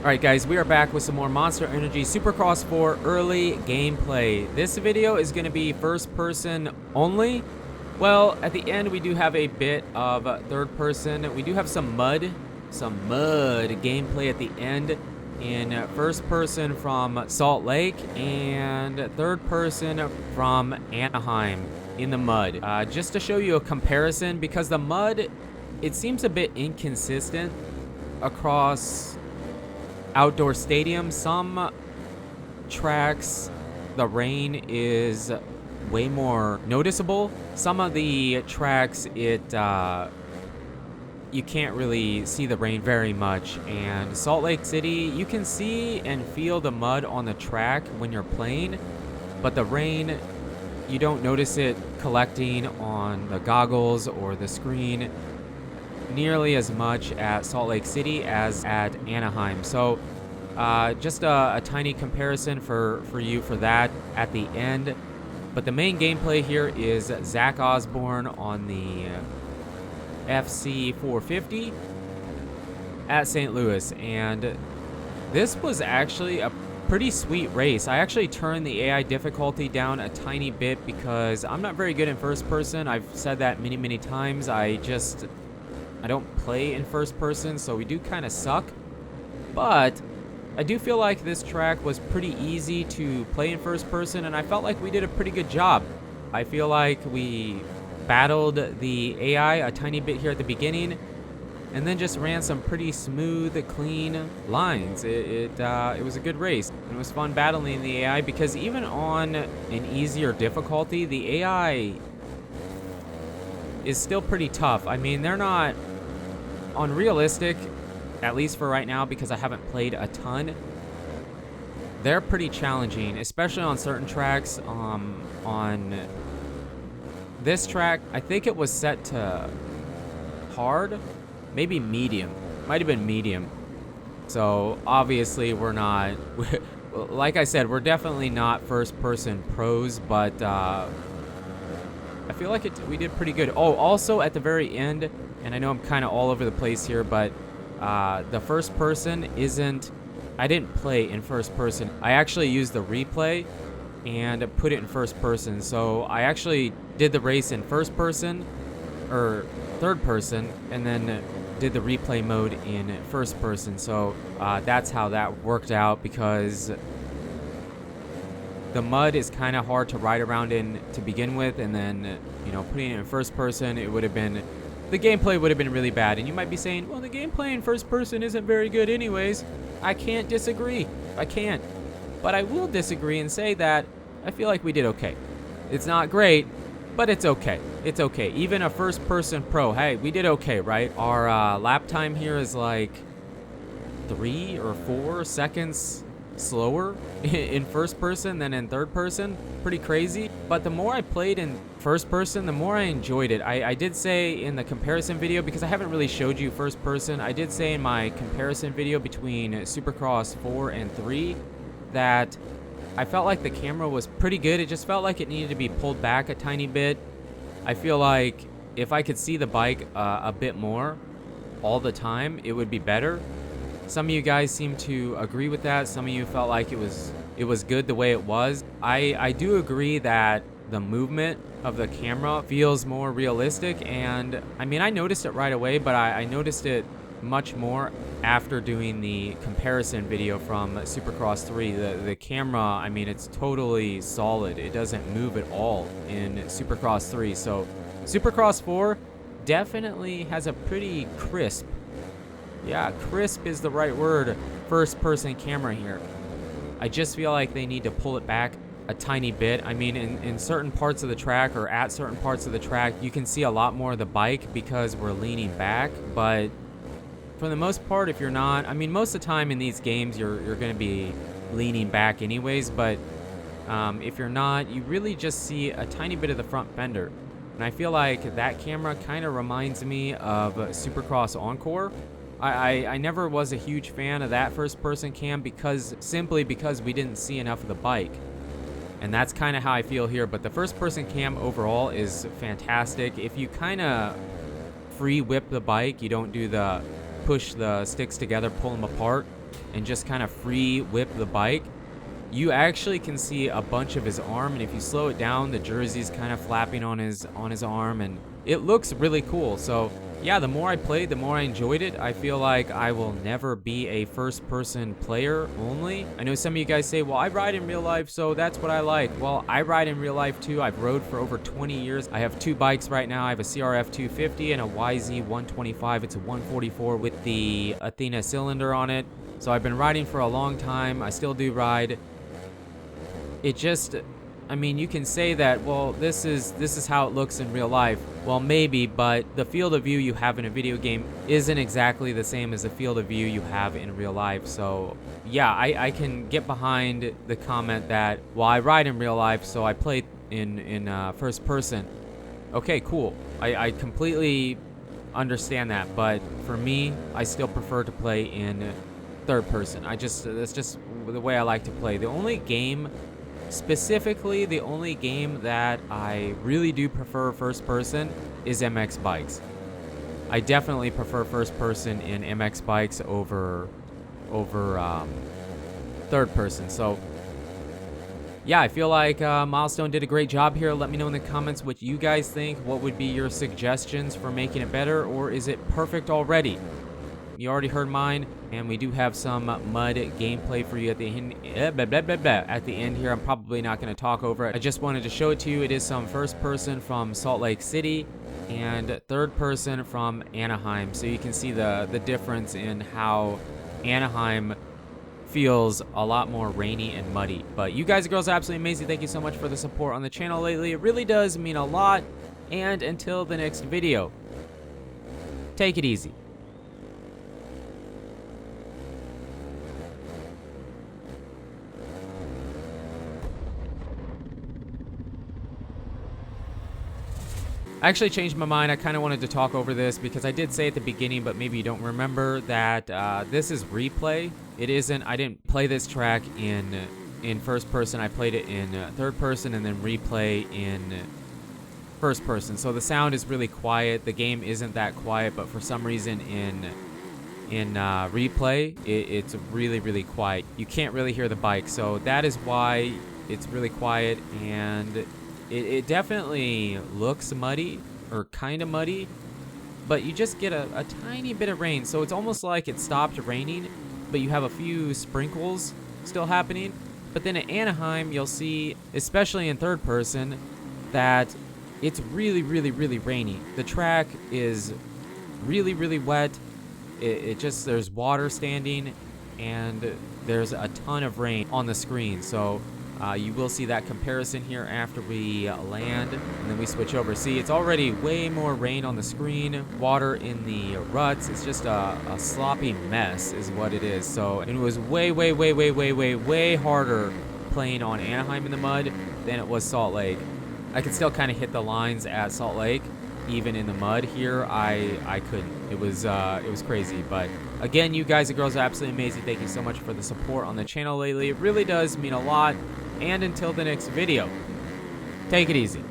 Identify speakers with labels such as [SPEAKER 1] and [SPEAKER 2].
[SPEAKER 1] Alright guys, we are back with some more Monster Energy Supercross 4 early gameplay. This video is going to be first person only. Well, at the end we do have a bit of third person. We do have some mud gameplay at the end in first person from Salt Lake and third person from Anaheim in the mud. Just to show you a comparison, because the mud, it seems a bit inconsistent across outdoor stadiums. Some tracks, the rain is way more noticeable. Some of the tracks, you can't really see the rain very much. And Salt Lake City, you can see and feel the mud on the track when you're playing, but the rain, you don't notice it collecting on the goggles or the screen nearly as much at Salt Lake City as at Anaheim. So just a tiny comparison for you for that at the end. But the main gameplay here is Zach Osborne on the FC 450 at St. Louis, and this was actually a pretty sweet race. I actually turned the AI difficulty down a tiny bit because I'm not very good in first person. I've said that many times. I don't play in first person, so we do kind of suck. But I do feel like this track was pretty easy to play in first person, and I felt like we did a pretty good job. I feel like we battled the AI a tiny bit here at the beginning, and then just ran some pretty smooth, clean lines. It was a good race. It was fun battling the AI because even on an easier difficulty, the AI is still pretty tough. I mean, they're not on realistic, at least for right now, because I haven't played a ton. They're pretty challenging, especially on certain tracks. On this track, I think it was set to hard, maybe medium. Might have been medium. So obviously we're not, like I said, we're definitely not first-person pros, but I feel like we did pretty good. Oh, also at the very end, and I know I'm kind of all over the place here, but the first person isn't, I didn't play in first person. I actually used the replay and put it in first person. So I actually did the race in first person or third person, and then did the replay mode in first person. So that's how that worked out, because the mud is kind of hard to ride around in to begin with, and then, you know, putting it in first person, it would have been, the gameplay would have been really bad. And you might be saying, well, the gameplay in first person isn't very good anyways. I can't disagree. I can't. But I will disagree and say that I feel like we did okay. It's not great, but it's okay. It's okay. Even a first person pro, hey, we did okay, right? Our lap time here is like 3 or 4 seconds slower in first person than in third person. Pretty crazy. But the more I played in first person, the more I enjoyed it. I did say in the comparison video, because I haven't really showed you first person, I did say in my comparison video between Supercross 4 and 3 that I felt like the camera was pretty good. It just felt like it needed to be pulled back a tiny bit. I feel like if I could see the bike a bit more all the time, it would be better. Some of you guys seem to agree with that. Some of you felt like it was good the way it was. I do agree that the movement of the camera feels more realistic, and I mean, I noticed it right away, but I noticed it much more after doing the comparison video from Supercross 3. The camera, I mean, it's totally solid. It doesn't move at all in Supercross 3. So Supercross 4 definitely has a pretty crisp, yeah, crisp is the right word, first person camera here. I just feel like they need to pull it back a tiny bit. I mean, in certain parts of the track, or at certain parts of the track, you can see a lot more of the bike because we're leaning back. But for the most part, if you're not, I mean, most of the time in these games, you're going to be leaning back anyways. But if you're not, you really just see a tiny bit of the front fender. And I feel like that camera kind of reminds me of Supercross Encore. I never was a huge fan of that first person cam simply because we didn't see enough of the bike. And that's kind of how I feel here. But the first person cam overall is fantastic. If you kind of free whip the bike, you don't do the push the sticks together, pull them apart. and just kind of free whip the bike, you actually can see a bunch of his arm, and if you slow it down, the jersey's kind of flapping on his arm, and it looks really cool. So yeah, the more I played, the more I enjoyed it. I feel like I will never be a first-person player only. I know some of you guys say, well, I ride in real life, so that's what I like. Well, I ride in real life too. I've rode for over 20 years. I have 2 bikes right now. I have a CRF 250 and a YZ 125. It's a 144 with the Athena cylinder on it. So I've been riding for a long time. I still do ride. It just, I mean, you can say that, well, this is how it looks in real life. Well, maybe, but the field of view you have in a video game isn't exactly the same as the field of view you have in real life. So yeah, I can get behind the comment that, well, I ride in real life, so I play in first person. Okay, cool. I completely understand that, but for me, I still prefer to play in third person. That's just the way I like to play. The only game, specifically the only game that I really do prefer first person is MX bikes. I definitely prefer first person in MX bikes over third person. So yeah, I feel like Milestone did a great job here. Let me know in the comments what you guys think. What would be your suggestions for making it better, or is it perfect already? You already heard mine, and we do have some mud gameplay for you at the end. At the end here, I'm probably not going to talk over it. I just wanted to show it to you. It is some first person from Salt Lake City and third person from Anaheim, so you can see the difference in how Anaheim feels a lot more rainy and muddy. But you guys and girls are absolutely amazing. Thank you so much for the support on the channel lately. It really does mean a lot. And until the next video, take it easy. I actually changed my mind. I kind of wanted to talk over this because I did say at the beginning, but maybe you don't remember, that this is replay. It isn't. I didn't play this track in first person. I played it in third person and then replay in first person. So the sound is really quiet. The game isn't that quiet, but for some reason in replay, it's really, really quiet. You can't really hear the bike. So that is why it's really quiet, and it definitely looks muddy, or kind of muddy, but you just get a tiny bit of rain. So it's almost like it stopped raining, but you have a few sprinkles still happening. But then at Anaheim, you'll see, especially in third person, that it's really, really, really rainy. The track is really, really wet. There's water standing, and there's a ton of rain on the screen. So you will see that comparison here after we land, and then we switch over. See, it's already way more rain on the screen, water in the ruts. It's just a sloppy mess is what it is. So it was way, way, way, way, way, way, way harder playing on Anaheim in the mud than it was Salt Lake. I could still kind of hit the lines at Salt Lake, even in the mud. Here, I couldn't. It was crazy. But again, you guys and girls are absolutely amazing. Thank you so much for the support on the channel lately. It really does mean a lot. And until the next video, take it easy.